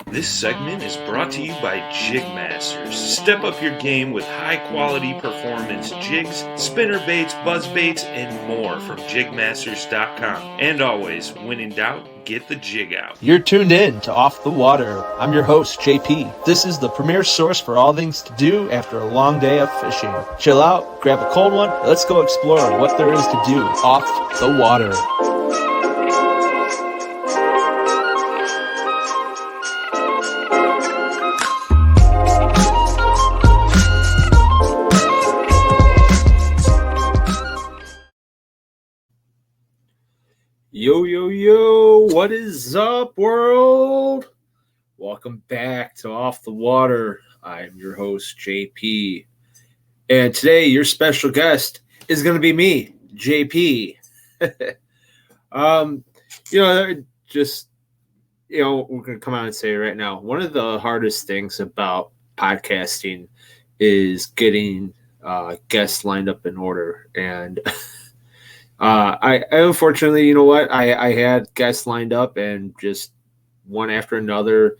This segment is brought to you by Jig Masters. Step up your game with high-quality performance jigs, spinner baits, buzz baits, and more from jigmasters.com. And always, when in doubt, get the jig out. You're tuned in to Off the Water. I'm your host, JP. This is the premier source for all things to do after a long day of fishing. Chill out, grab a cold one, let's go explore what there is to do off the water. Yo, what is up, world? Welcome back to Off the Water. I'm your host, JP. And today, your special guest is going to be me, JP. We're going to come out and say right now, one of the hardest things about podcasting is getting guests lined up in order. And I unfortunately, I had guests lined up and just one after another,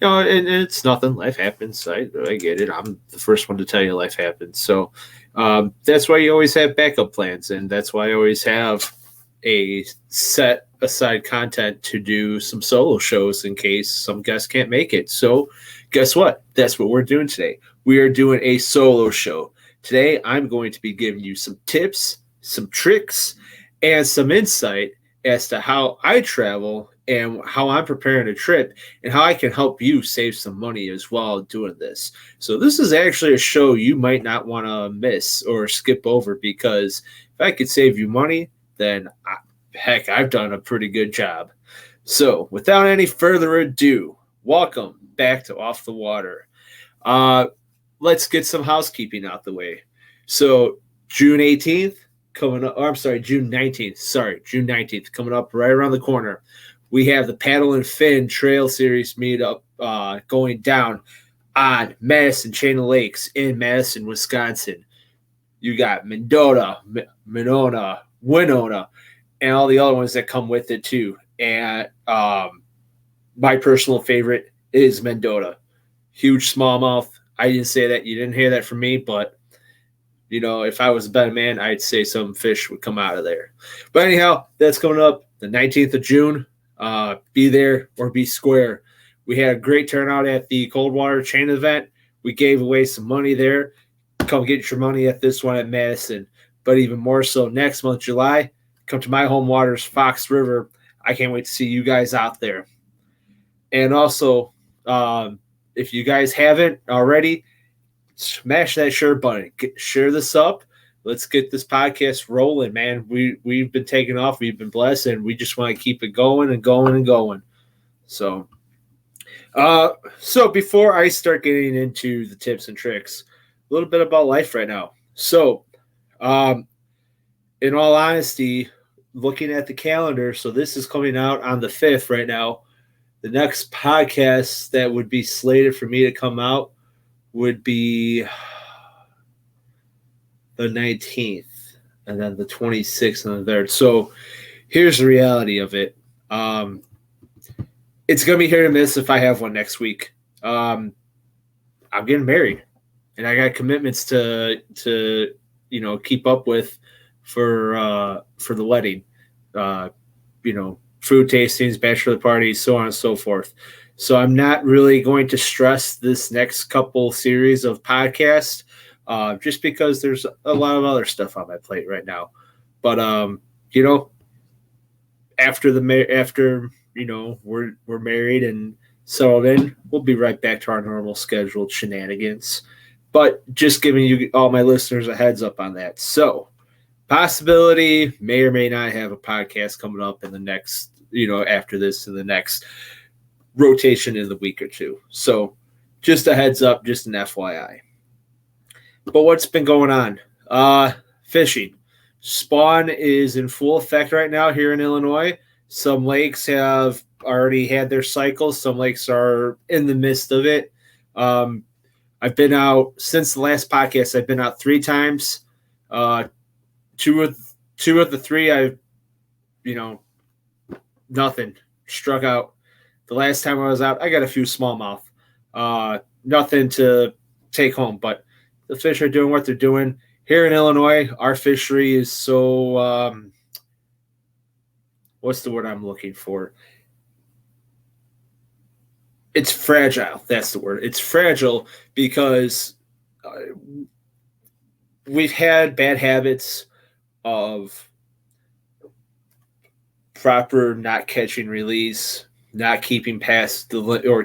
and it's nothing. Life happens. I get it. I'm the first one to tell you life happens. So that's why you always have backup plans. And that's why I always have a set aside content to do some solo shows in case some guests can't make it. So guess what? That's what we're doing today. We are doing a solo show. Today, I'm going to be giving you some tips, some tricks, and some insight as to how I travel and how I'm preparing a trip and how I can help you save some money as well doing this. So this is actually a show you might not want to miss or skip over, because if I could save you money, then I've done a pretty good job. So without any further ado, welcome back to Off the Water. Let's get some housekeeping out the way. So June 18th, coming up, June 19th, coming up right around the corner. We have the Paddle and Fin Trail Series meetup going down on Madison Chain of Lakes in Madison, Wisconsin. You got Mendota, Monona, Winona, and all the other ones that come with it too. And my personal favorite is Mendota. Huge smallmouth. I didn't say that. You didn't hear that from me, but if I was a better man, I'd say some fish would come out of there. But anyhow, that's coming up the 19th of June. Be there or be square. We had a great turnout at the Coldwater Chain event. We gave away some money there. Come get your money at this one at Madison. But even more so next month, July, come to my home waters, Fox River. I can't wait to see you guys out there. And also, if you guys haven't already, smash that share button. Share this up. Let's get this podcast rolling, man. We've been taking off. We've been blessed, and we just want to keep it going and going and going. So before I start getting into the tips and tricks, a little bit about life right now. So, in all honesty, looking at the calendar, so this is coming out on the 5th right now. The next podcast that would be slated for me to come out would be the 19th, and then the 26th and the 3rd. So here's the reality of it. It's going to be hit or miss if I have one next week. I'm getting married, and I got commitments to keep up with for the wedding. Food tastings, bachelor parties, so on and so forth. So I'm not really going to stress this next couple series of podcasts, just because there's a lot of other stuff on my plate right now. But after we're married and settled in, we'll be right back to our normal scheduled shenanigans. But just giving you all my listeners a heads up on that. So possibility, may or may not have a podcast coming up in the next, after this, in the next rotation in the week or two. So just a heads up, just an FYI. But what's been going on? Fishing. Spawn is in full effect right now here in Illinois. Some lakes have already had their cycles. Some lakes are in the midst of it. I've been out since the last podcast. I've been out 3 times. Two of the 3, I've, nothing. Struck out. the last time I was out, I got a few smallmouth. Nothing to take home, but the fish are doing what they're doing. Here in Illinois, our fishery is so, what's the word I'm looking for? It's fragile. That's the word. It's fragile because we've had bad habits of proper not catching release, not keeping past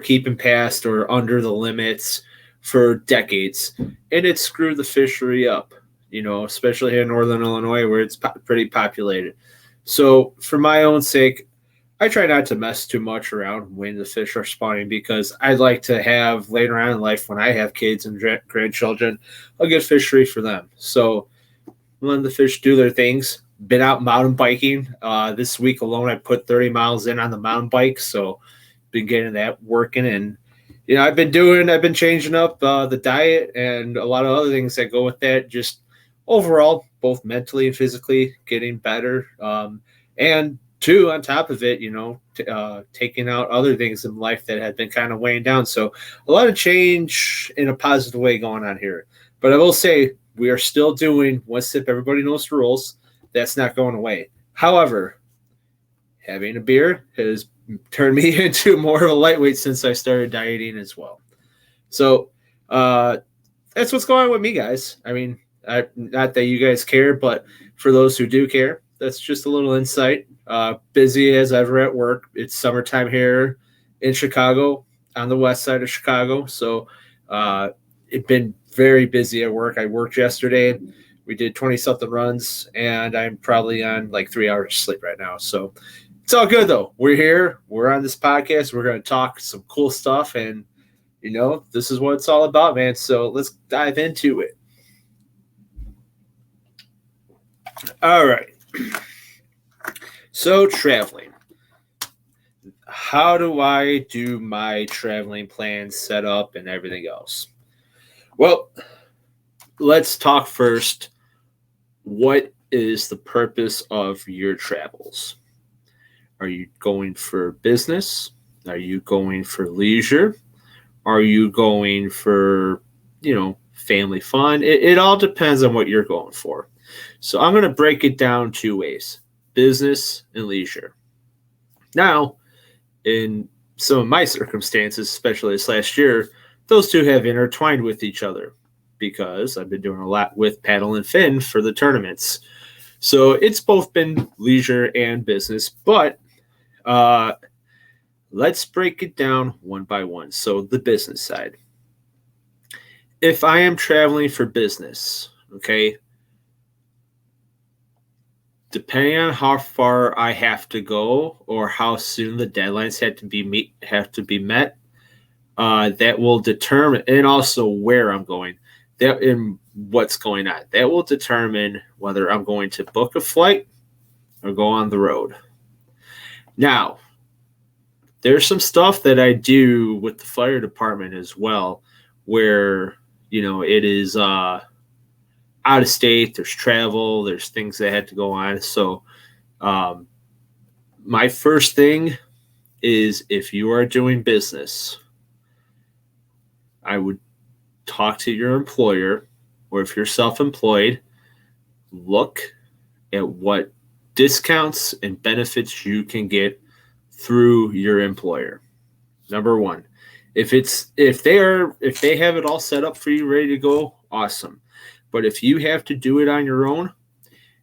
keeping past or under the limits for decades, and it screwed the fishery up. Especially here in Northern Illinois where it's pretty populated. So for my own sake, I try not to mess too much around when the fish are spawning because I'd like to have later on in life when I have kids and grandchildren, a good fishery for them. So let the fish do their things. Been out mountain biking. This week alone, I put 30 miles in on the mountain bike. So been getting that working. And, I've been changing up the diet and a lot of other things that go with that. Just overall, both mentally and physically getting better. And two, on top of it, taking out other things in life that had been kind of weighing down. So a lot of change in a positive way going on here. But I will say we are still doing one sip. Everybody knows the rules. That's not going away. However, having a beer has turned me into more of a lightweight since I started dieting as well. So that's what's going on with me, guys. I mean, not that you guys care, but for those who do care, that's just a little insight. Busy as ever at work. It's summertime here in Chicago, on the west side of Chicago. So it's been very busy at work. I worked yesterday. We did 20-something runs, and I'm probably on like 3 hours of sleep right now. So it's all good, though. We're here. We're on this podcast. We're going to talk some cool stuff, and, this is what it's all about, man. So let's dive into it. All right. So traveling. How do I do my traveling plans, set up, and everything else? Well, let's talk first. What is the purpose of your travels? Are you going for business? Are you going for leisure? Are you going for, family fun? It all depends on what you're going for. So I'm going to break it down 2 ways, business and leisure. Now, in some of my circumstances, especially this last year, those two have intertwined with each other because I've been doing a lot with paddle and fin for the tournaments. So it's both been leisure and business, but let's break it down one by one. So the business side. If I am traveling for business, okay, depending on how far I have to go or how soon the deadlines have to be met, that will determine, and also where I'm going, that and what's going on. That will determine whether I'm going to book a flight or go on the road. Now, there's some stuff that I do with the fire department as well, where it is out of state. There's travel. There's things that had to go on. So, my first thing is if you are doing business, I would talk to your employer, or if you're self-employed, look at what discounts and benefits you can get through your employer. Number one, if they have it all set up for you, ready to go, awesome. But if you have to do it on your own,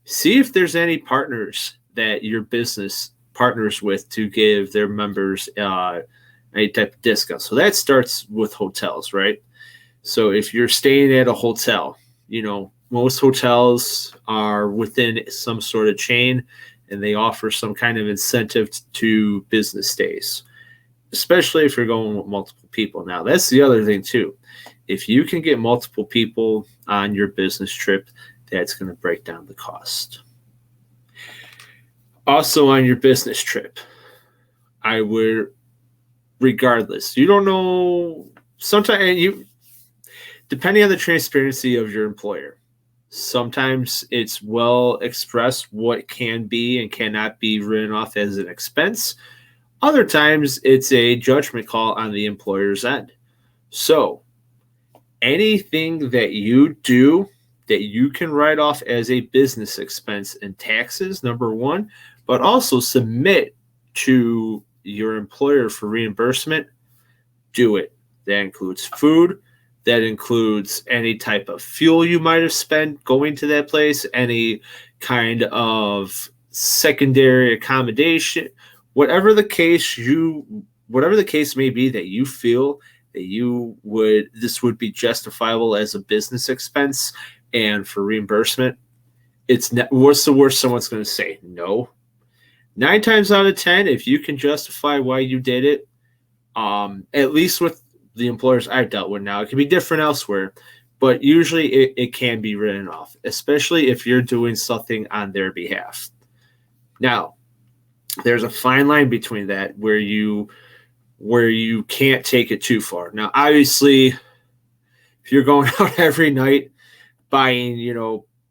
see if there's any partners that your business partners with to give their members any type of discount. So that starts with hotels, right? So if you're staying at a hotel, most hotels are within some sort of chain and they offer some kind of incentive to business stays, especially if you're going with multiple people. Now, that's the other thing too. If you can get multiple people on your business trip, that's going to break down the cost. Also on your business trip, I would, regardless, you don't know, sometimes depending on the transparency of your employer, sometimes it's well expressed what can be and cannot be written off as an expense. Other times, it's a judgment call on the employer's end. So, anything that you do that you can write off as a business expense in taxes, number one, but also submit to your employer for reimbursement, do it. That includes food. That includes any type of fuel you might have spent going to that place, any kind of secondary accommodation, whatever the case may be that you feel that this would be justifiable as a business expense and for reimbursement. What's the worst someone's going to say? No. 9 times out of 10, if you can justify why you did it, at least with the employers I've dealt with now, it can be different elsewhere, but usually it can be written off, especially if you're doing something on their behalf. Now, there's a fine line between that where you can't take it too far. Now, obviously, if you're going out every night buying,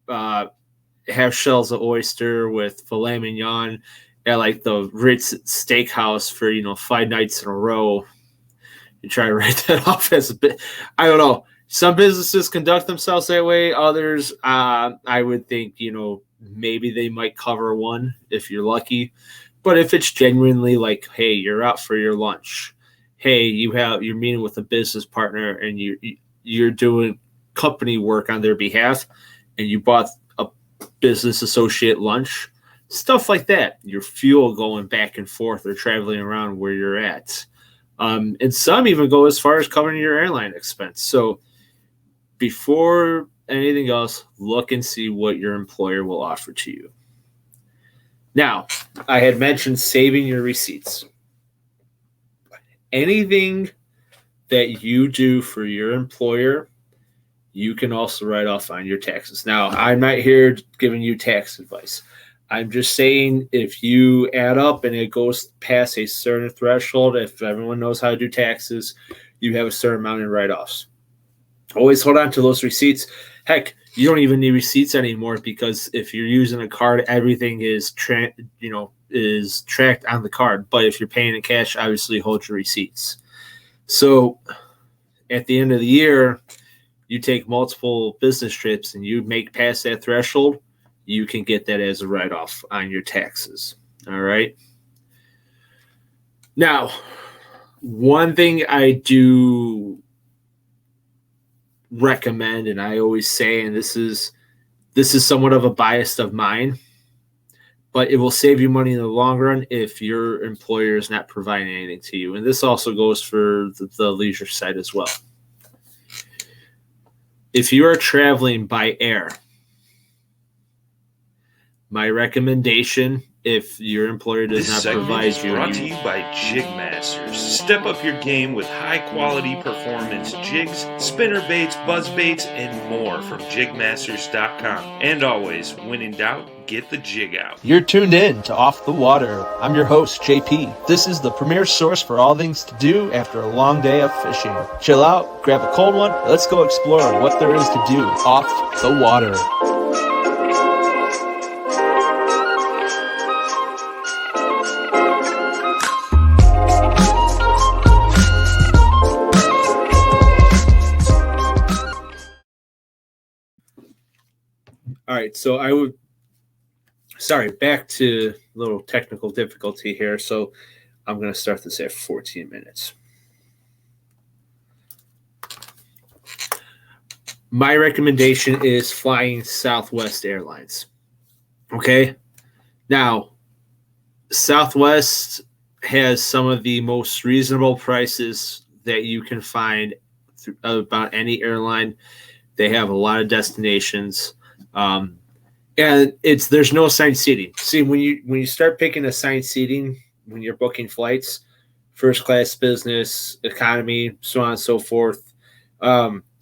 half shells of oyster with filet mignon at like the Ritz Steakhouse for 5 nights in a row, you try to write that off as a bit. I don't know. Some businesses conduct themselves that way. Others, I would think, maybe they might cover one if you're lucky. But if it's genuinely like, hey, you're out for your lunch, hey, you're meeting with a business partner and you're doing company work on their behalf, and you bought a business associate lunch, stuff like that. Your fuel going back and forth or traveling around where you're at. And some even go as far as covering your airline expense. So before anything else, look and see what your employer will offer to you. Now, I had mentioned saving your receipts. Anything that you do for your employer, you can also write off on your taxes. Now, I'm not here giving you tax advice. I'm just saying if you add up and it goes past a certain threshold, if everyone knows how to do taxes, you have a certain amount in write-offs. Always hold on to those receipts. Heck, you don't even need receipts anymore because if you're using a card, everything is tracked on the card. But if you're paying in cash, obviously hold your receipts. So at the end of the year, you take multiple business trips and you make past that threshold, you can get that as a write-off on your taxes. All right. Now, one thing I do recommend, and I always say, and this is somewhat of a bias of mine, but it will save you money in the long run if your employer is not providing anything to you. And this also goes for the leisure side as well. If you are traveling by air, my recommendation, if your employer does not provide you, brought to you by Jig Masters. Step up your game with high-quality performance jigs, spinner baits, buzz baits, and more from jigmasters.com. And always, when in doubt, get the jig out. You're tuned in to Off the Water. I'm your host, JP. This is the premier source for all things to do after a long day of fishing. Chill out, grab a cold one, let's go explore what there is to do off the water. All right, so back to a little technical difficulty here. So I'm going to start this at 14 minutes. My recommendation is flying Southwest Airlines. Okay? Now, Southwest has some of the most reasonable prices that you can find about any airline. They have a lot of destinations. And there's no assigned seating. See, when you start picking assigned seating, when you're booking flights, first class, business, economy, so on and so forth,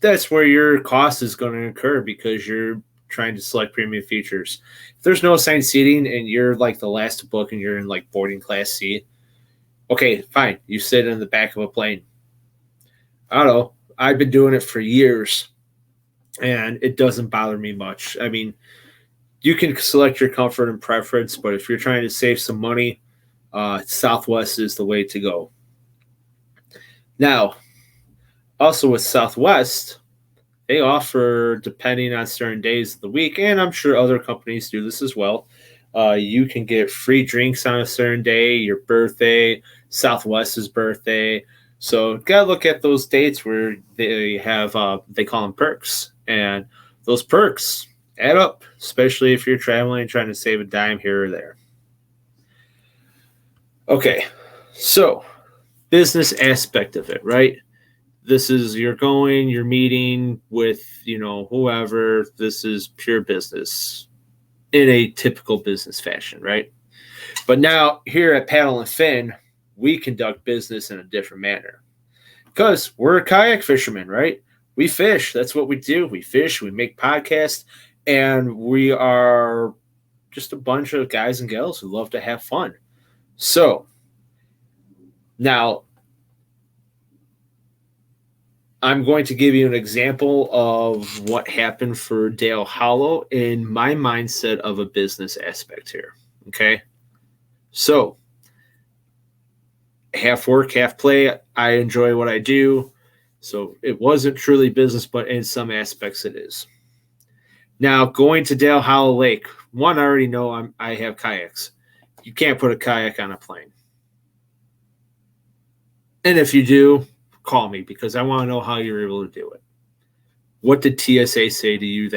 that's where your cost is going to incur because you're trying to select premium features. If there's no assigned seating and you're like the last to book and you're in like boarding class C, okay, fine. You sit in the back of a plane. I don't know. I've been doing it for years. And it doesn't bother me much. I mean, you can select your comfort and preference, but if you're trying to save some money, Southwest is the way to go. Now, also with Southwest, they offer, depending on certain days of the week, and I'm sure other companies do this as well, you can get free drinks on a certain day, your birthday, Southwest's birthday. So gotta look at those dates where they have, they call them perks. And those perks add up, especially if you're traveling and trying to save a dime here or there. Okay, so business aspect of it, right? This is you're meeting with, whoever. This is pure business in a typical business fashion, right? But now here at Paddle and Fin, we conduct business in a different manner because we're kayak fishermen, right? We fish. That's what we do. We fish, we make podcasts, and we are just a bunch of guys and gals who love to have fun. So now I'm going to give you an example of what happened for Dale Hollow in my mindset of a business aspect here. Okay. So half work, half play. I enjoy what I do. So it wasn't truly business, but in some aspects it is. Now going to Dale Hollow Lake, one, I already know I have kayaks. You can't put a kayak on a plane. And if you do, call me because I want to know how you're able to do it. What did TSA say to you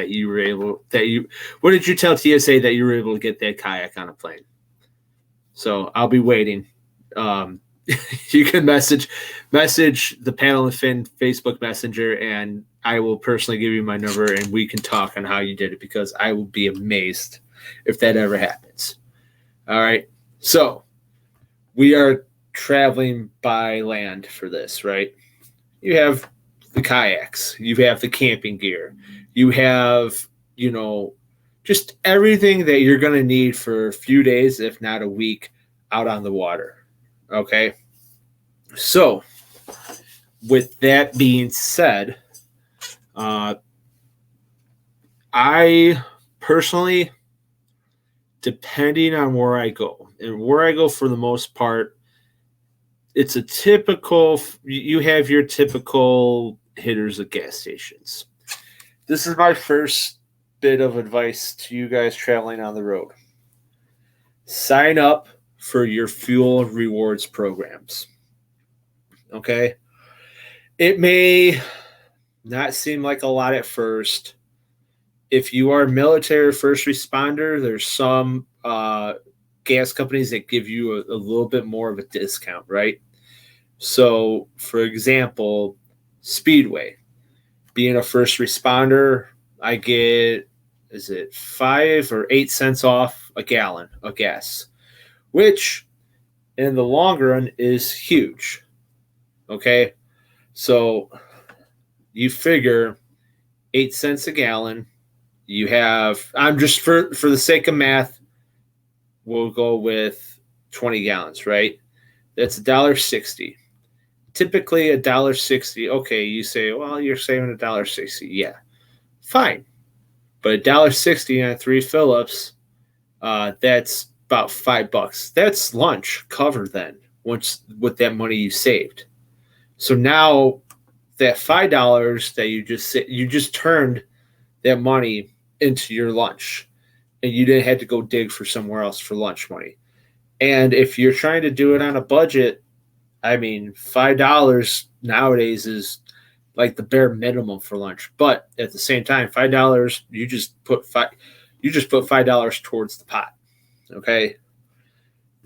what did you tell TSA that you were able to get that kayak on a plane? So I'll be waiting. You can message the Paddle and Fin Facebook Messenger, and I will personally give you my number, and we can talk on how you did it because I will be amazed if that ever happens. All right. So we are traveling by land for this, right? You have the kayaks, you have the camping gear, you have, just everything that you're going to need for a few days, if not a week, out on the water. Okay. So with that being said, I personally, depending on where I go, and where I go for the most part, it's a typical, you have your typical hitters at gas stations. This is my first bit of advice to you guys traveling on the road. Sign up for your fuel rewards programs. Okay? It may not seem like a lot at first. If you are military or first responder, there's some gas companies that give you a little bit more of a discount, right? So, for example, Speedway. Being a first responder, I get, 5 or 8 cents off a gallon of gas, which in the long run is huge. Okay? So, you figure 8 cents a gallon. You have, I'm just for the sake of math, we'll go with 20 gallons, right? That's $1.60. Typically $1.60. Okay, you say, well, you're saving $1.60. Yeah, fine. But $1.60 on 3 fill-ups, that's about $5. That's lunch covered then, once with that money you saved. So now that $5 that you just turned that money into your lunch, and you didn't have to go dig for somewhere else for lunch money. And if you're trying to do it on a budget, I mean, $5 nowadays is like the bare minimum for lunch. But at the same time, $5, you just put $5 towards the pot. Okay?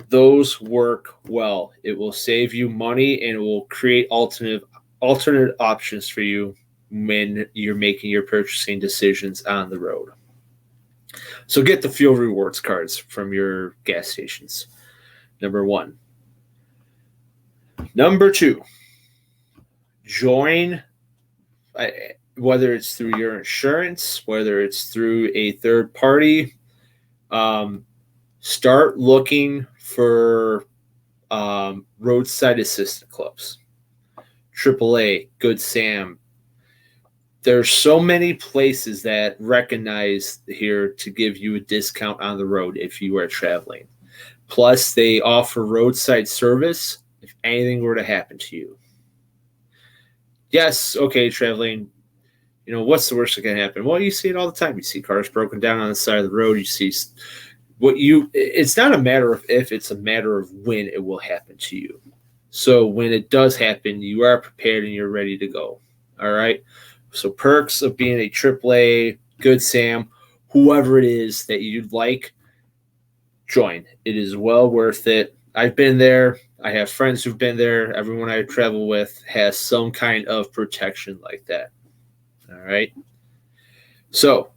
Those work well. It will save you money, and it will create alternate options for you when you're making your purchasing decisions on the road. So get the fuel rewards cards from your gas stations. Number 1. Number 2, join, whether it's through your insurance, whether it's through a third party, start looking for roadside assistance clubs, AAA, Good Sam. There's so many places that recognize here to give you a discount on the road if you are traveling. Plus, they offer roadside service if anything were to happen to you. Yes, okay, traveling, what's the worst that can happen? Well, you see it all the time. You see cars broken down on the side of the road. You see it's not a matter of if, it's a matter of when it will happen to you. So when it does happen, you are prepared and you're ready to go. All right. So perks of being a AAA, Good Sam, whoever it is that you'd like, join. It is well worth it. I've been there. I have friends who've been there. Everyone I travel with has some kind of protection like that. All right. So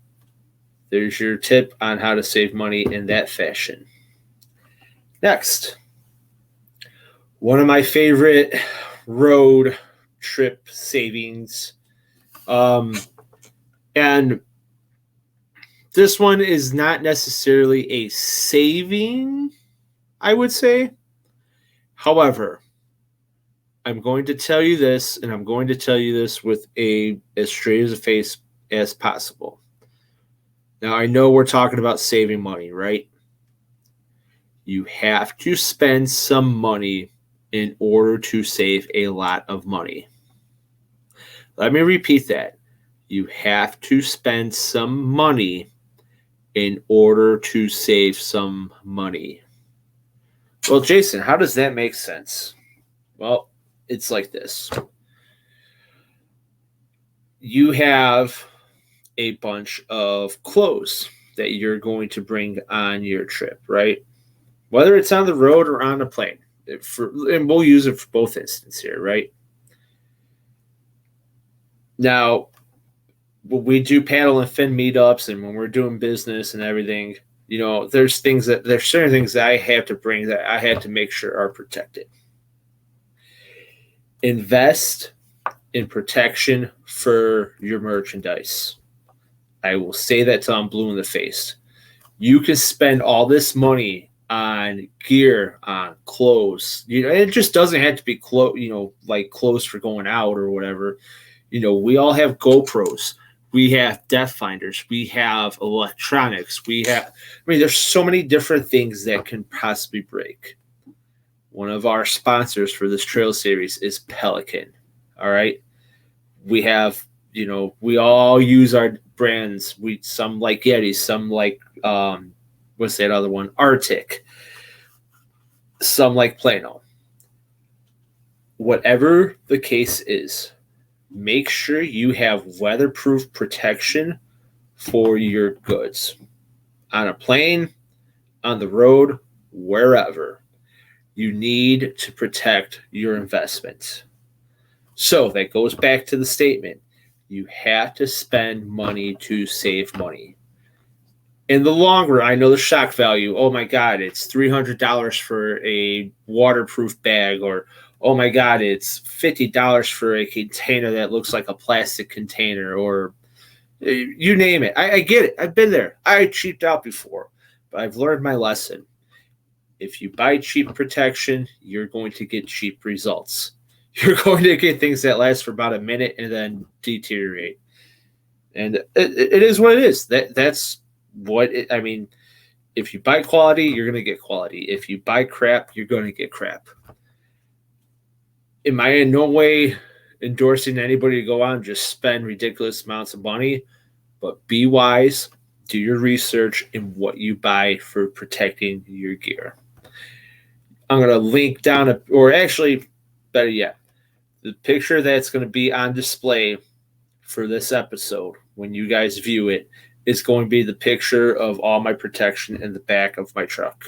there's your tip on how to save money in that fashion. Next, one of my favorite road trip savings. And this one is not necessarily a saving, I would say. However, I'm going to tell you this, and I'm going to tell you this with as straight as a face as possible. Now, I know we're talking about saving money, right? You have to spend some money in order to save a lot of money. Let me repeat that. You have to spend some money in order to save some money. Well, Jason, how does that make sense? Well, it's like this. You have a bunch of clothes that you're going to bring on your trip, right? Whether it's on the road or on a plane. And we'll use it for both instances here, right? Now, when we do paddle and fin meetups and when we're doing business and everything, there's certain things that I have to bring that I have to make sure are protected. Invest in protection for your merchandise. I will say that till I'm blue in the face. You can spend all this money on gear, on clothes. It just doesn't have to be like clothes for going out or whatever. We all have GoPros. We have depth finders. We have electronics. There's so many different things that can possibly break. One of our sponsors for this trail series is Pelican. All right. We have, we all use our brands. Some like Yeti, some like, what's that other one? Arctic. Some like Plano. Whatever the case is, make sure you have weatherproof protection for your goods. On a plane, on the road, wherever. You need to protect your investments. So that goes back to the statement. You have to spend money to save money. In the long run, I know the shock value. Oh my God, it's $300 for a waterproof bag, or oh my God, it's $50 for a container that looks like a plastic container, or you name it. I get it. I've been there. I cheaped out before, but I've learned my lesson. If you buy cheap protection, you're going to get cheap results. You're going to get things that last for about a minute and then deteriorate. And it is what it is. That's what it, I mean. If you buy quality, you're going to get quality. If you buy crap, you're going to get crap. Am I in no way endorsing anybody to go out and just spend ridiculous amounts of money? But be wise. Do your research in what you buy for protecting your gear. I'm going to link down, or actually, better yet, the picture that's going to be on display for this episode when you guys view it is going to be the picture of all my protection in the back of my truck.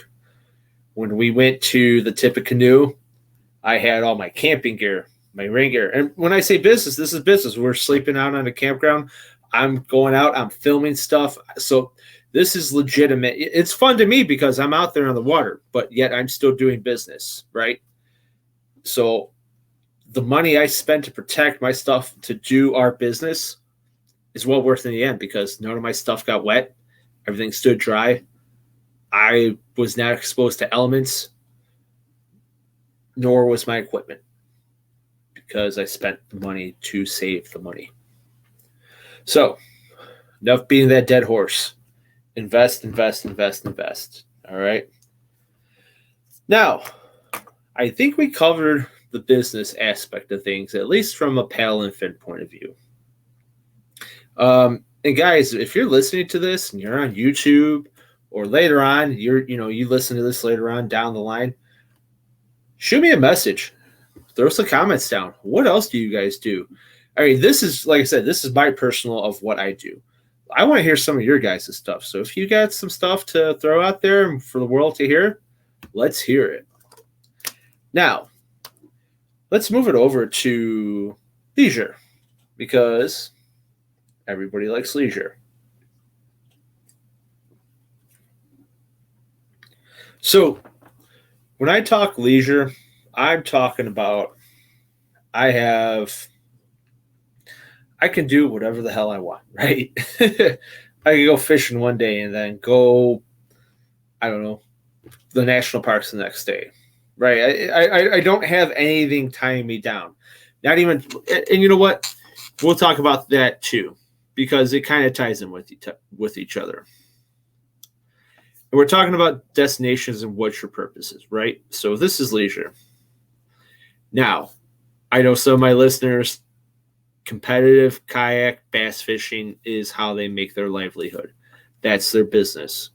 When we went to the Tippecanoe, I had all my camping gear, my rain gear. And when I say business, this is business. We're sleeping out on a campground. I'm going out. I'm filming stuff. So this is legitimate. It's fun to me because I'm out there on the water, but yet I'm still doing business, right? So the money I spend to protect my stuff, to do our business, is well worth in the end because none of my stuff got wet. Everything stood dry. I was not exposed to elements, nor was my equipment, because I spent the money to save the money. So, enough being that dead horse. Invest. All right. Now, I think we covered the business aspect of things, at least from a paddle and fin point of view. And guys, if you're listening to this and you're on YouTube or later on, you listen to this later on down the line, shoot me a message. Throw some comments down. What else do you guys do? I mean, this is, like I said, this is my personal of what I do. I want to hear some of your guys' stuff. So if you got some stuff to throw out there for the world to hear, let's hear it. Now, let's move it over to leisure, because everybody likes leisure. So when I talk leisure, I'm talking about I can do whatever the hell I want, right? I can go fishing one day and then go, I don't know, the national parks the next day, right? I don't have anything tying me down. Not even, and you know what? We'll talk about that too, because it kind of ties in with each other. And we're talking about destinations and what's your purposes, right? So this is leisure. Now, I know some of my listeners, competitive kayak bass fishing is how they make their livelihood. That's their business.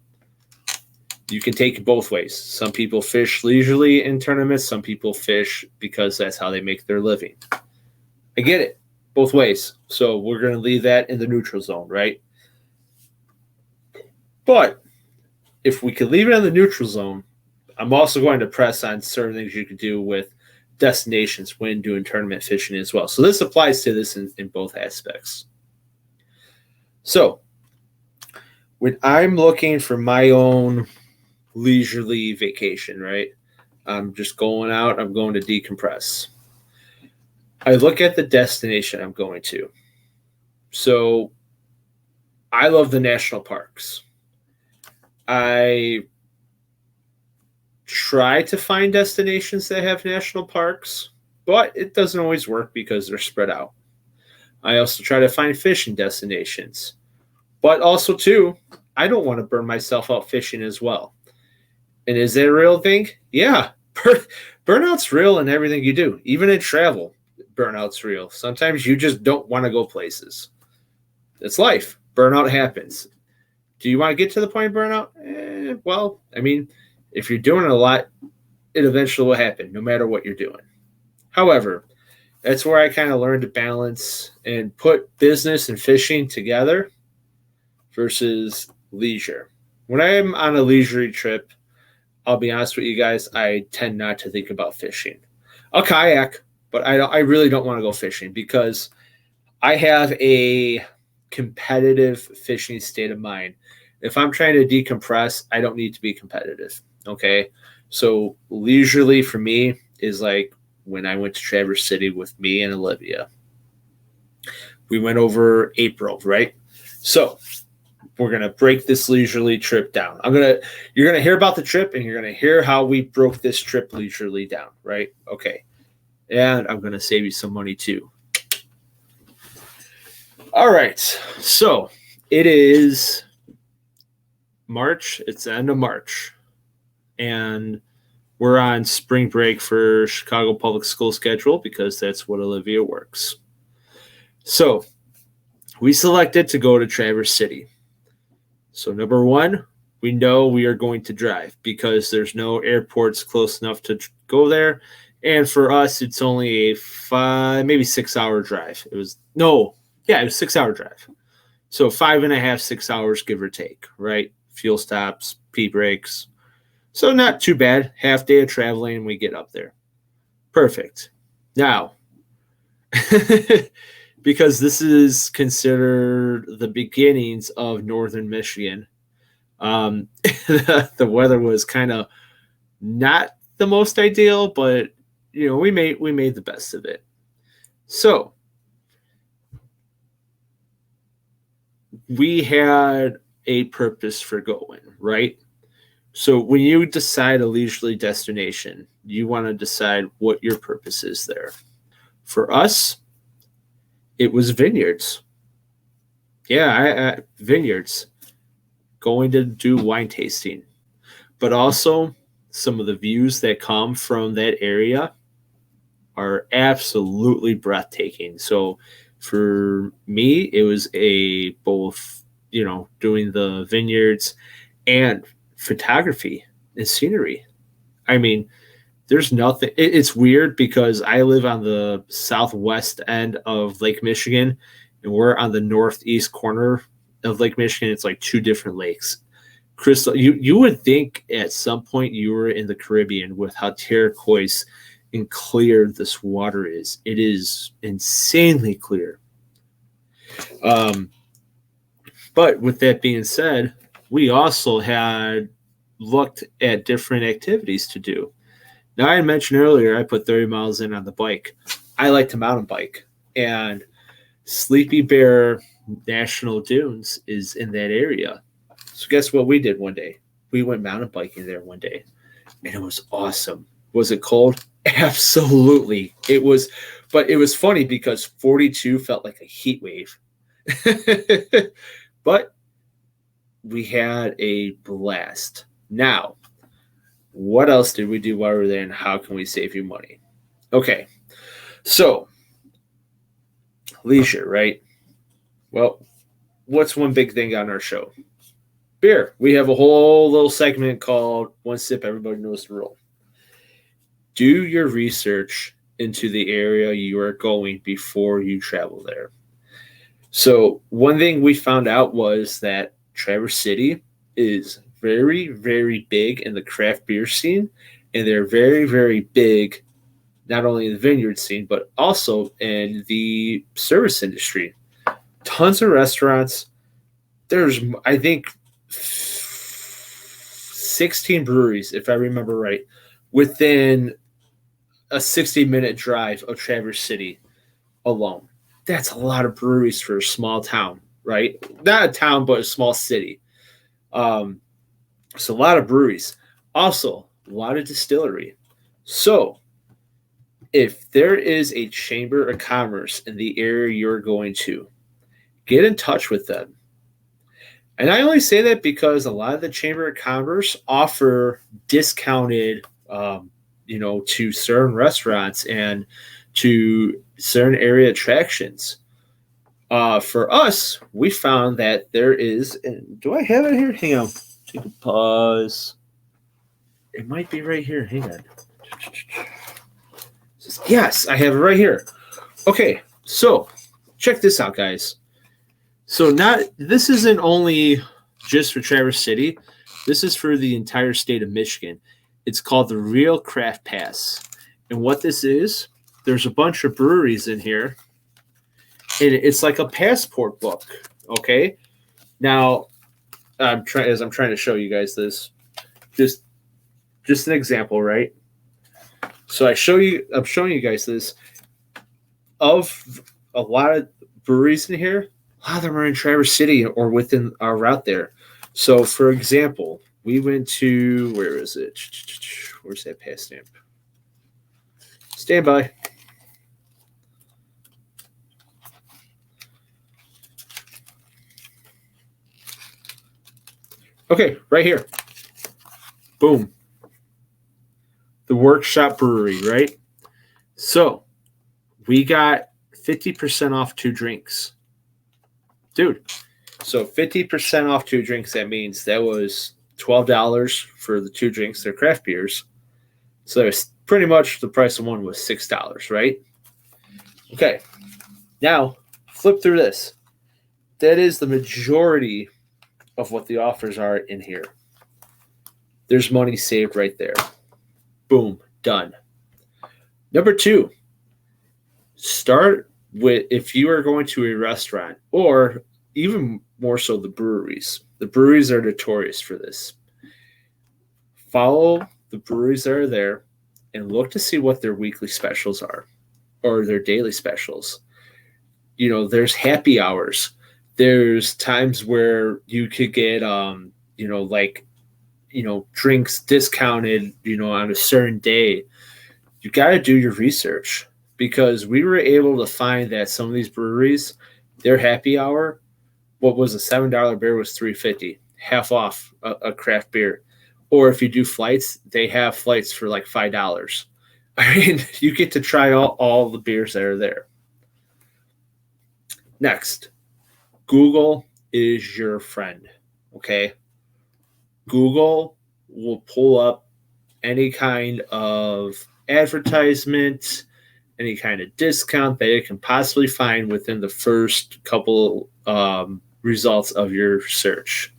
You can take it both ways. Some people fish leisurely in tournaments. Some people fish because that's how they make their living. I get it. Both ways. So we're going to leave that in the neutral zone, right? But if we could leave it in the neutral zone, I'm also going to press on certain things you could do with destinations when doing tournament fishing as well. So this applies to this in both aspects. So when I'm looking for my own leisurely vacation, right? I'm just going out. I'm going to decompress. I look at the destination I'm going to. So I love the national parks. I try to find destinations that have national parks, but it doesn't always work because they're spread out. I also try to find fishing destinations, but also too, I don't want to burn myself out fishing as well. And is that a real thing? Yeah. Burnout's real in everything you do. Even in travel, burnout's real. Sometimes you just don't want to go places. It's life. Burnout happens. Do you want to get to the point of burnout? Well, I mean, if you're doing a lot, it eventually will happen, no matter what you're doing. However, that's where I kind of learned to balance and put business and fishing together versus leisure. When I'm on a leisurely trip, I'll be honest with you guys, I tend not to think about fishing. I'll kayak, but I really don't want to go fishing because I have a competitive fishing state of mind. If I'm trying to decompress, I don't need to be competitive. Okay. So leisurely for me is like when I went to Traverse City with me and Olivia. We went over April, right? So we're going to break this leisurely trip down. You're going to hear about the trip and you're going to hear how we broke this trip leisurely down, right? Okay. And I'm going to save you some money too. All right. So it is March. It's the end of March. And we're on spring break for Chicago Public School schedule because that's what Olivia works. So we selected to go to Traverse City. So number one, we know we are going to drive because there's no airports close enough to go there. And for us, it's only a maybe 6 hour drive. It was 6 hour drive. So 5.5, 6 hours, give or take, right? Fuel stops, pee breaks. So not too bad. Half day of traveling, we get up there. Perfect. Now, because this is considered the beginnings of northern Michigan, the weather was kind of not the most ideal, but we made the best of it. So we had a purpose for going, right? So when you decide a leisurely destination, you want to decide what your purpose is there. For us, it was vineyards. Yeah, vineyards. Going to do wine tasting. But also some of the views that come from that area are absolutely breathtaking. So for me, it was a both, doing the vineyards and photography and scenery. I mean, there's nothing. It's weird because I live on the southwest end of Lake Michigan, and we're on the northeast corner of Lake Michigan. It's like two different lakes. Crystal, you would think at some point you were in the Caribbean with how turquoise and clear this water is. It is insanely clear. But with that being said, we also had looked at different activities to do. Now, I mentioned earlier I put 30 miles in on the bike. I like to mountain bike, and Sleepy Bear National Dunes is in that area. So guess what we did one day? We went mountain biking there one day, and it was awesome. Was it cold? Absolutely. It was, but it was funny because 42 felt like a heat wave. But we had a blast. Now, what else did we do while we were there, and how can we save you money? Okay, so leisure, right? Well, what's one big thing on our show? Beer. We have a whole little segment called One Sip, Everybody Knows the Rule. Do your research into the area you are going before you travel there. So one thing we found out was that Traverse City is very, very big in the craft beer scene, and they're very, very big not only in the vineyard scene, but also in the service industry. Tons of restaurants. There's, I think, 16 breweries, if I remember right, within a 60-minute drive of Traverse City alone. That's a lot of breweries for a small town, right? Not a town, but a small city. So a lot of breweries. Also, a lot of distillery. So if there is a chamber of commerce in the area you're going to, get in touch with them. And I only say that because a lot of the chamber of commerce offer discounted, to certain restaurants and to certain area attractions. For us, we found that there is, and do I have it here? Hang on. Take a pause. It might be right here. Hang on. Yes, I have it right here. Okay, so check this out, guys. So this isn't only just for Traverse City. This is for the entire state of Michigan. It's called the Real Craft Pass. And what this is, there's a bunch of breweries in here. And it's like a passport book, okay? Now, I'm trying to show you guys this. Just an example, right? So I'm showing you guys this. Of a lot of breweries in here, a lot of them are in Traverse City or within our route there. So, for example, we went to, where is it? Where's that pass stamp? Stand by. Okay, right here. Boom. The Workshop Brewery, right? So, we got 50% off 2 drinks. Dude, so 50% off 2 drinks, that means that was $12 for the 2 drinks. They're craft beers. So it was pretty much the price of one was $6, right? Okay. Now, flip through this. That is the majority of what the offers are in here. There's money saved right there. Boom, done. Number 2, start with, if you are going to a restaurant, or even more so the breweries. The breweries are notorious for this. Follow the breweries that are there and look to see what their weekly specials are or their daily specials. There's happy hours. There's times where you could get, drinks discounted, on a certain day. You got to do your research, because we were able to find that some of these breweries, their happy hour, what was a $7 beer was $3.50, half off a craft beer. Or if you do flights, they have flights for like $5. I mean, you get to try all the beers that are there. Next, Google is your friend, okay? Google will pull up any kind of advertisement, any kind of discount that it can possibly find within the first couple results of your search.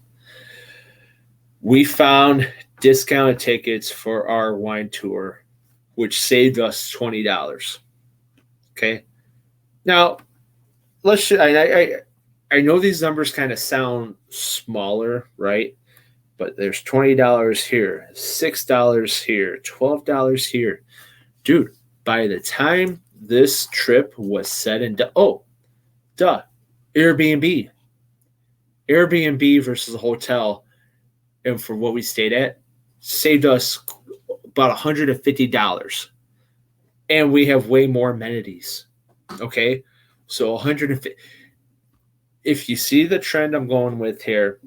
We found discounted tickets for our wine tour, which saved us $20. Okay. Now, I know these numbers kind of sound smaller, right? But there's $20 here, $6 here, $12 here. Dude, by the time this trip was said and done, Airbnb versus a hotel, and for what we stayed at, saved us about $150. And we have way more amenities. Okay? So 150. If you see the trend I'm going with here,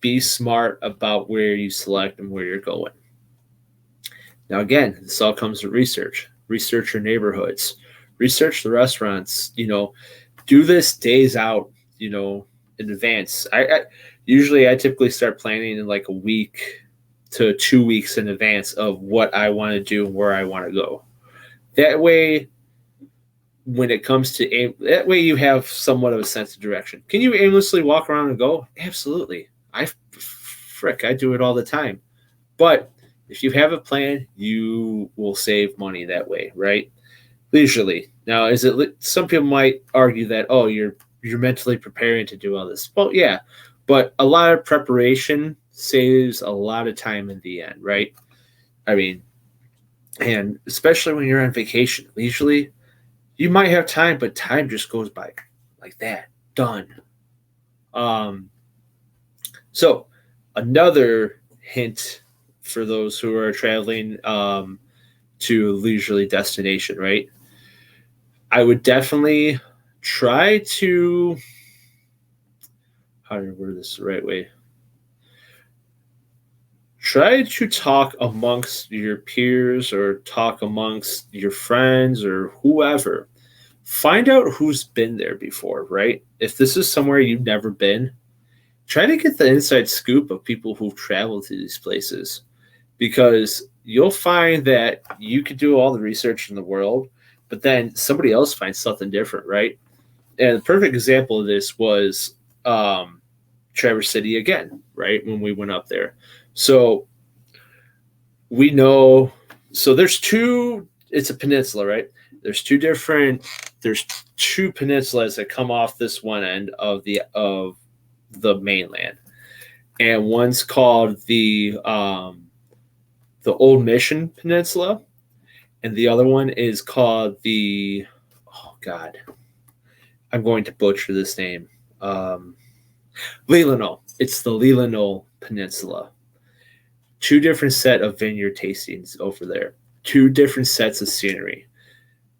be smart about where you select and where you're going. Now, again, this all comes with research. Research your neighborhoods. Research the restaurants. Do this days out, in advance. I typically start planning in like a week to 2 weeks in advance of what I want to do and where I want to go. That way, when it comes to that way, you have somewhat of a sense of direction. Can you aimlessly walk around and go? Absolutely. I do it all the time. But if you have a plan, you will save money that way, right? Leisurely. Now, some people might argue that, you're mentally preparing to do all this. Well, yeah, but a lot of preparation saves a lot of time in the end, right? I mean, and especially when you're on vacation, leisurely, you might have time, but time just goes by like that. Done. So another hint for those who are traveling to a leisurely destination, right? I would definitely try to, how do I word this the right way? Try to talk amongst your peers or talk amongst your friends or whoever. Find out who's been there before, right? If this is somewhere you've never been, try to get the inside scoop of people who've traveled to these places, because you'll find that you could do all the research in the world, but then somebody else finds something different, right? And the perfect example of this was Traverse City again, right? When we went up there. So we know, there's it's a peninsula, right? There's two peninsulas that come off this one end of the mainland. And one's called the Old Mission Peninsula, and the other one is called I'm going to butcher this name. Leelanau. It's the Leelanau Peninsula. Two different set of vineyard tastings over there. Two different sets of scenery.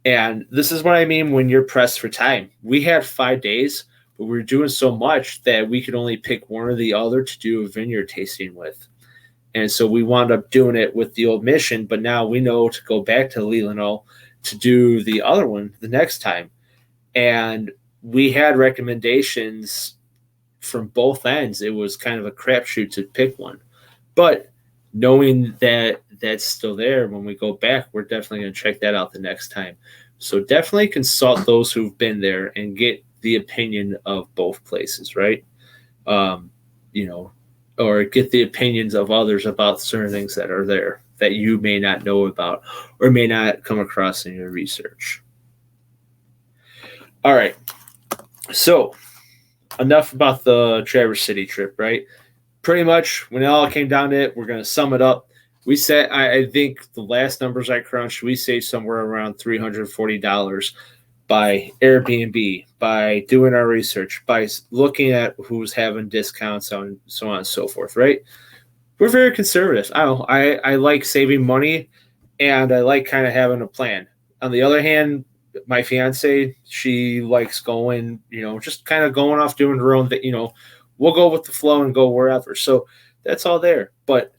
And this is what I mean when you're pressed for time. We had 5 days, but we were doing so much that we could only pick one or the other to do a vineyard tasting with. And so we wound up doing it with the Old Mission, but now we know to go back to Leelanau to do the other one the next time. And we had recommendations from both ends. It was kind of a crapshoot to pick one. But knowing that that's still there when we go back, we're definitely going to check that out the next time. So definitely consult those who've been there and get the opinion of both places, right? Or get the opinions of others about certain things that are there that you may not know about or may not come across in your research. All right. So enough about the Traverse City trip, right? Pretty much when it all came down to it, we're going to sum it up. We said, I think the last numbers I crunched, we saved somewhere around $340 by Airbnb, by doing our research, by looking at who's having discounts on so on and so forth, right? We're very conservative. I like saving money, and I like kind of having a plan. On the other hand, my fiance, she likes going, just kind of going off doing her own thing. We'll go with the flow and go wherever. So that's all there. But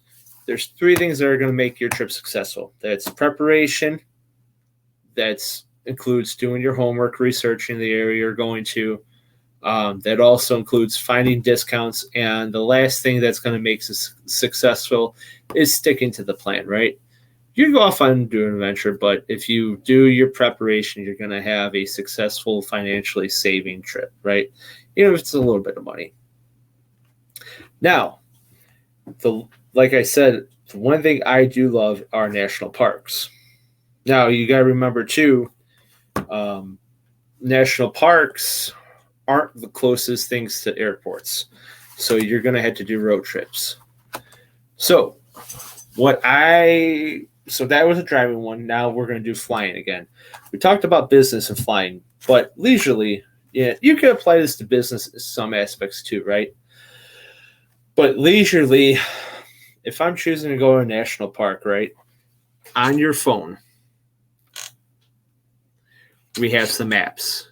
there's three things that are going to make your trip successful. That's preparation. That includes doing your homework, researching the area you're going to. That also includes finding discounts. And the last thing that's going to make us successful is sticking to the plan, right? You can go off and do an adventure, but if you do your preparation, you're going to have a successful, financially saving trip, right? Even if it's a little bit of money. Now, like I said, the one thing I do love are national parks. Now, you got to remember, too, national parks aren't the closest things to airports. So you're going to have to do road trips. So that was a driving one. Now we're going to do flying again. We talked about business and flying, but leisurely, yeah, you can apply this to business in some aspects too, right? But leisurely, if I'm choosing to go to a national park, right, on your phone, we have some apps.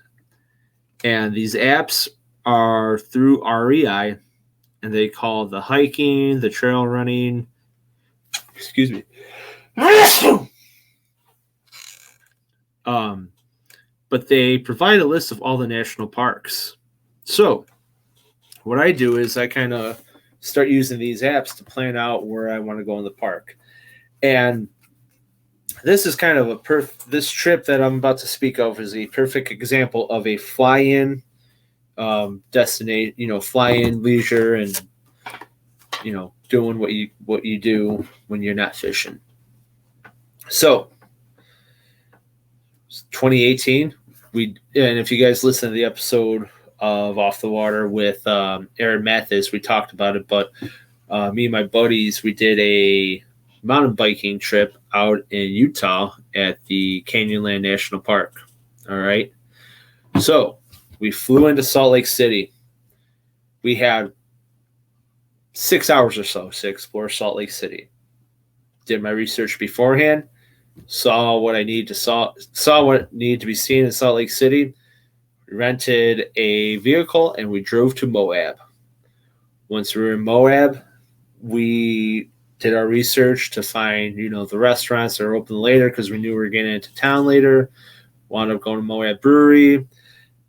And these apps are through REI, and they call the hiking, the trail running. Excuse me. But they provide a list of all the national parks. So what I do is I kind of start using these apps to plan out where I want to go in the park. And this is kind of this trip that I'm about to speak of is a perfect example of a fly-in destination, fly-in leisure and, doing what you do when you're not fishing. So 2018, and if you guys listen to the episode of Off the Water with Aaron Mathis, we talked about it, but me and my buddies, we did a mountain biking trip out in Utah at the Canyonland National Park. All right. So we flew into Salt Lake City. We had 6 hours or so to explore Salt Lake City. Did my research beforehand, saw what needed to be seen in Salt Lake City, rented a vehicle, and we drove to Moab. Once we were in Moab, we did our research to find, the restaurants that are open later because we knew we were getting into town later. Wound up going to Moab Brewery,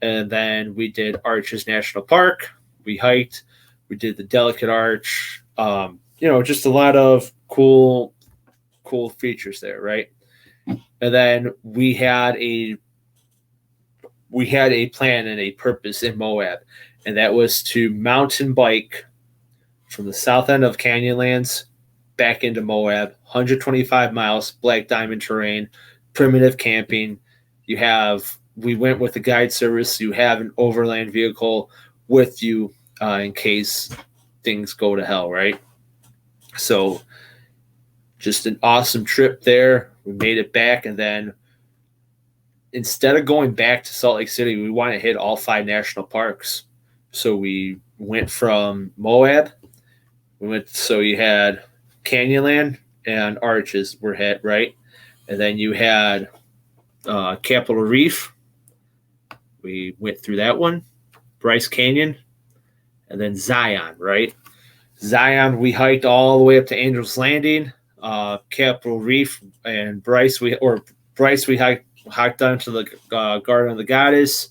and then we did Arches National Park. We hiked. We did the Delicate Arch. Just a lot of cool features there, right? And then we had a plan and a purpose in Moab, and that was to mountain bike from the south end of Canyonlands back into Moab, 125 miles, black diamond terrain, primitive camping. We went with the guide service. You have an overland vehicle with you in case things go to hell, right? So just an awesome trip there. We made it back, and then instead of going back to Salt Lake City, we want to hit all 5 national parks. So we went from Moab. So you had Canyonland and Arches were hit, right? And then you had Capitol Reef. We went through that one. Bryce Canyon. And then Zion, right? Zion, we hiked all the way up to Angel's Landing. Capitol Reef and Bryce, we hiked down to the Garden of the Goddess,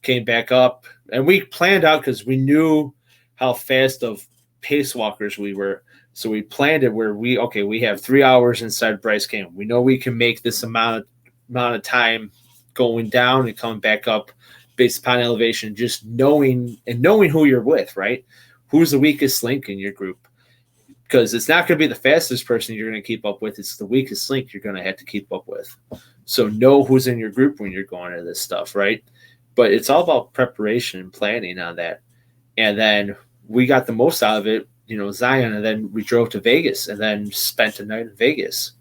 came back up, and we planned out because we knew how fast of pace walkers we were. So we planned it where we have 3 hours inside Bryce Canyon. We know we can make this amount of time going down and coming back up based upon elevation, just knowing who you're with, right? Who's the weakest link in your group? Because it's not going to be the fastest person you're going to keep up with. It's the weakest link you're going to have to keep up with. So know who's in your group when you're going to this stuff, right? But it's all about preparation and planning on that. And then we got the most out of it, Zion, and then we drove to Vegas and then spent a night in Vegas.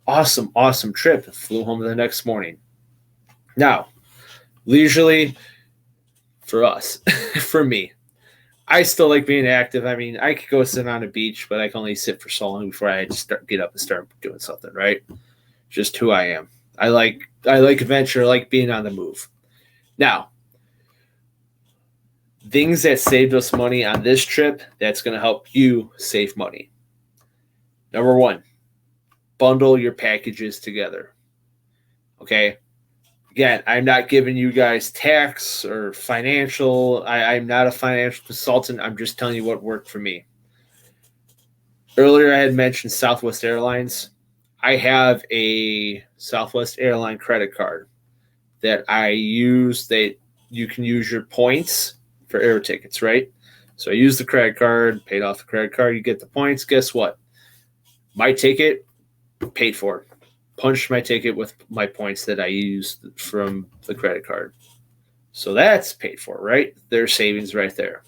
Awesome, awesome trip. Flew home the next morning. Now, leisurely for us, for me, I still like being active. I mean, I could go sit on a beach, but I can only sit for so long before I get up and start doing something, right? Just who I am. I like adventure, I like being on the move. Now, things that saved us money on this trip, that's going to help you save money. Number one, bundle your packages together. Okay. Again, I'm not giving you guys tax or financial. I'm not a financial consultant. I'm just telling you what worked for me. Earlier, I had mentioned Southwest Airlines. I have a Southwest Airline credit card that I use. That you can use your points for air tickets, right? So I use the credit card, paid off the credit card. You get the points. Guess what? My ticket paid for. Punched my ticket with my points that I used from the credit card. So that's paid for, right? There's savings right there.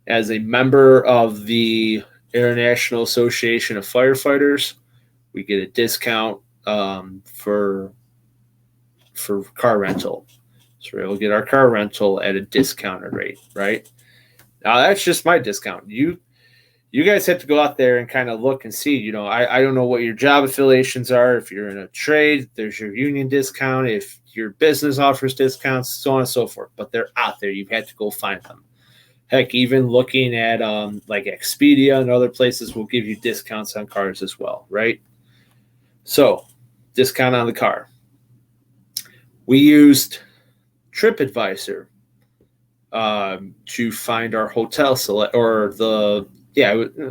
As a member of the International Association of Firefighters, we get a discount for car rental. So we'll get our car rental at a discounted rate, right? Now that's just my discount. You guys have to go out there and kind of look and see. I don't know what your job affiliations are. If you're in a trade, there's your union discount. If your business offers discounts, so on and so forth. But they're out there. You've had to go find them. Heck, even looking at like Expedia and other places will give you discounts on cars as well, right? So, discount on the car. We used TripAdvisor to find our hotel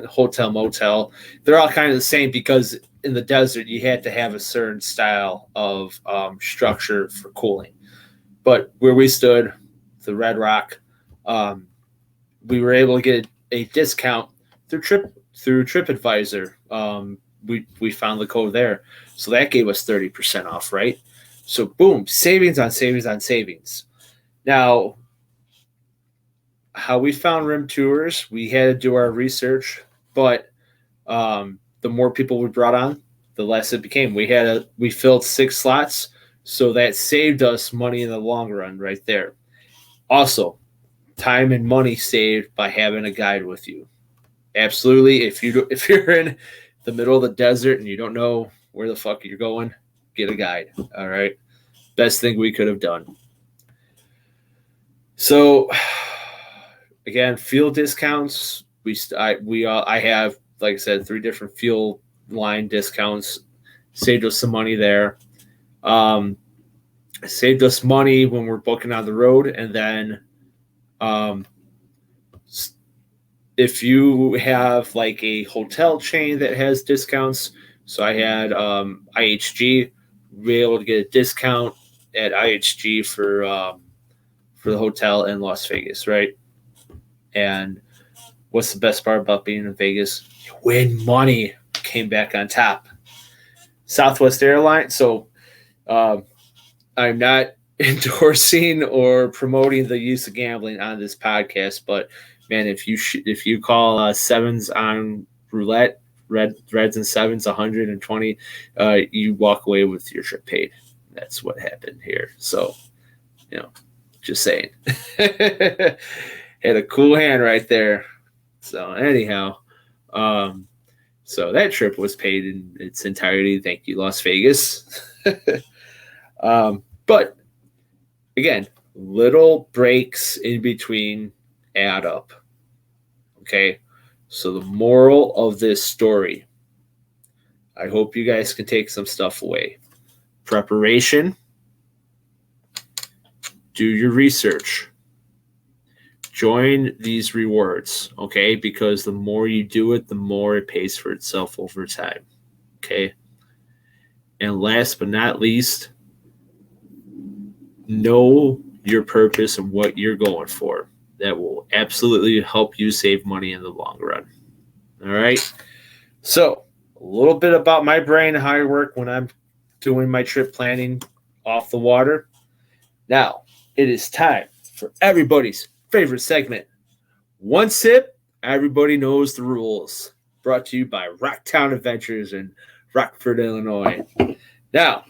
hotel, motel. They're all kind of the same because in the desert, you had to have a certain style of structure for cooling. But where we stood, the Red Rock, we were able to get a discount through TripAdvisor. We found the code there. So that gave us 30% off, right? So boom, savings on savings on savings. Now, how we found room tours, we had to do our research, but the more people we brought on, the less it became. We filled 6 slots, so that saved us money in the long run right there. Also, time and money saved by having a guide with you. Absolutely. If you're in the middle of the desert and you don't know where the fuck you're going, get a guide. All right. Best thing we could have done. So again, fuel discounts. I have, like I said, 3 different fuel line discounts. Saved us some money there. Saved us money when we're booking on the road, and then if you have like a hotel chain that has discounts, so I had IHG, be able to get a discount at IHG for the hotel in Las Vegas, right? And what's the best part about being in Vegas? You win money. Came back on top. Southwest Airlines. So I'm not endorsing or promoting the use of gambling on this podcast, but man, if you call sevens on roulette, reds and sevens, 120, you walk away with your trip paid. That's what happened here. So, just saying. Had a cool hand right there. So anyhow, so that trip was paid in its entirety. Thank you, Las Vegas. But again, little breaks in between add up. Okay. So the moral of this story, I hope you guys can take some stuff away. Preparation. Do your research. Join these rewards, okay? Because the more you do it, the more it pays for itself over time, okay? And last but not least, know your purpose and what you're going for. That will absolutely help you save money in the long run, all right? So a little bit about my brain and how I work when I'm doing my trip planning off the water. Now, it is time for everybody's favorite segment. One sip, everybody knows the rules. Brought to you by Rocktown Adventures in Rockford, Illinois. Now,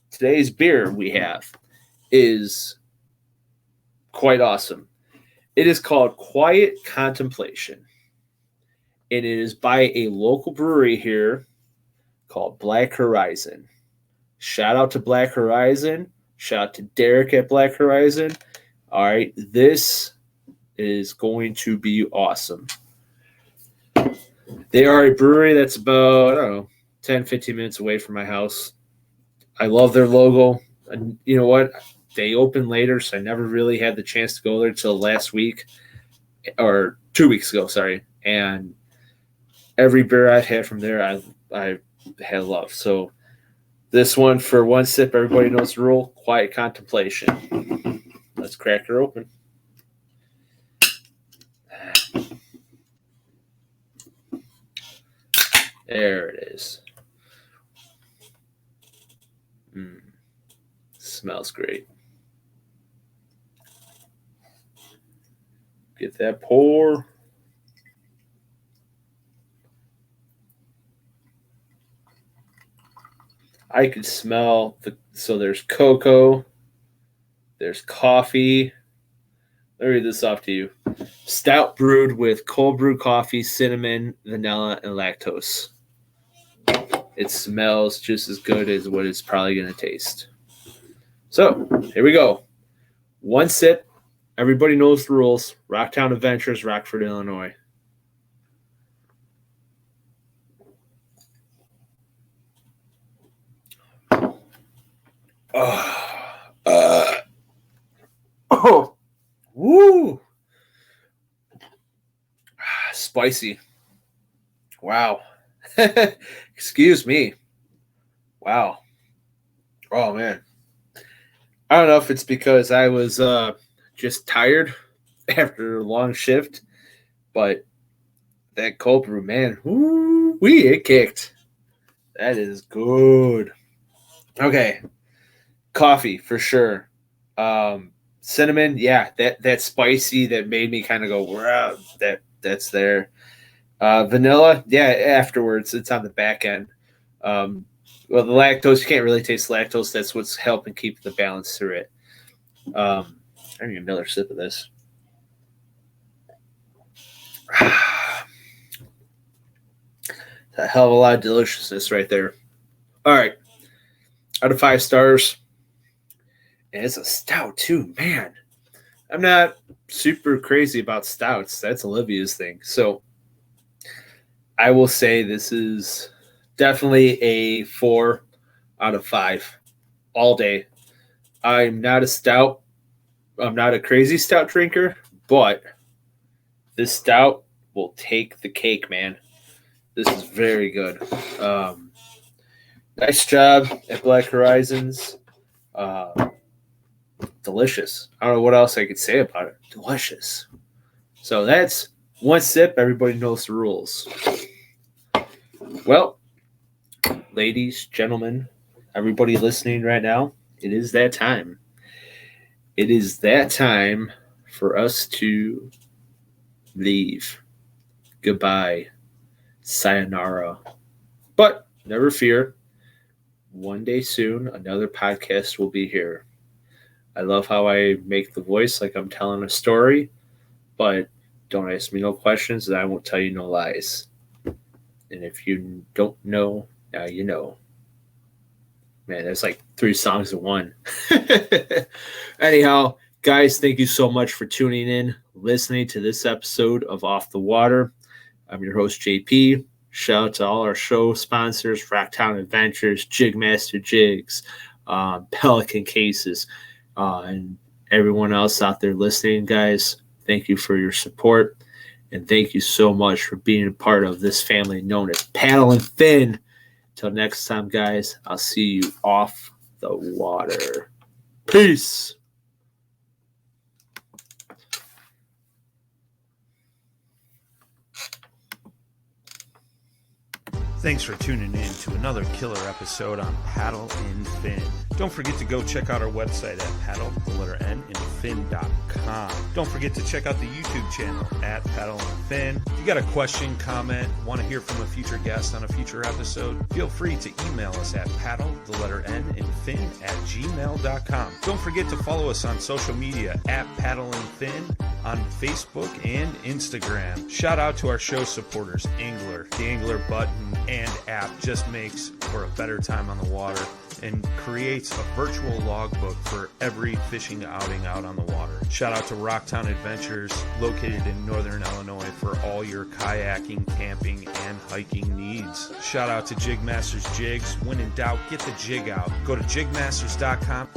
today's beer we have is quite awesome. It is called Quiet Contemplation. And it is by a local brewery here called Black Horizon. Shout out to Black Horizon. Shout out to Derek at Black Horizon. All right, this is going to be awesome. They are a brewery that's about, I don't know, 10, 15 minutes away from my house. I love their logo. And you know what? They opened later, so I never really had the chance to go there till last week or 2 weeks ago, sorry. And every beer I've had from there, I had love. So this one, for one sip, everybody knows the rule, quiet contemplation. Let's crack her open. There it is. Smells great. Get that pour. I could smell so there's cocoa, there's coffee. Let me read this off to you. Stout brewed with cold brew coffee, cinnamon, vanilla, and lactose. It smells just as good as what it's probably going to taste. So, here we go. One sip. Everybody knows the rules. Rocktown Adventures, Rockford, Illinois. Oh, woo! Spicy. Wow. Excuse me. Wow. Oh, man. I don't know if it's because I was just tired after a long shift, but that cold brew, man, it kicked. That is good. Okay. Coffee, for sure. Cinnamon, yeah, that spicy that made me kind of go, wow, that's there. Vanilla, yeah, afterwards, it's on the back end. Well, the lactose, you can't really taste lactose. That's what's helping keep the balance through it. I need another sip of this. A hell of a lot of deliciousness right there. All right. Out of 5 stars. And it's a stout too, man. I'm not super crazy about stouts. That's Olivia's thing. So I will say this is definitely a 4 out of 5 all day. I'm not a crazy stout drinker, but this stout will take the cake, man. This is very good. Nice job at Black Horizons. Delicious. I don't know what else I could say about it. Delicious. So that's one sip. Everybody knows the rules. Well, ladies, gentlemen, everybody listening right now, it is that time. It is that time for us to leave. Goodbye. Sayonara. But never fear. One day soon, another podcast will be here. I love how I make the voice like I'm telling a story, but don't ask me no questions and I won't tell you no lies. And if you don't know, now you know. Man, that's like 3 songs in one. Anyhow, guys, thank you so much for tuning in, listening to this episode of Off the Water. I'm your host, JP. Shout out to all our show sponsors, Rocktown Adventures, Jigmaster Jigs, Pelican Cases, and everyone else out there listening, guys. Thank you for your support, and thank you so much for being a part of this family known as Paddle and Fin. Till next time, guys, I'll see you off the water. Peace. Thanks for tuning in to another killer episode on Paddle and Fin. Don't forget to go check out our website at paddle_and_fin.com. Don't forget to check out the YouTube channel at Paddle and Fin. If you got a question, comment, want to hear from a future guest on a future episode, feel free to email us at paddle_and_fin@gmail.com. Don't forget to follow us on social media at Paddle and Fin on Facebook and Instagram. Shout out to our show supporters, Angler. The Angler button and app just makes for a better time on the water. and creates a virtual logbook for every fishing outing out on the water. Shout out to Rocktown Adventures, located in Northern Illinois, for all your kayaking, camping, and hiking needs. Shout out to Jig Masters Jigs. When in doubt, get the jig out. Go to jigmasters.com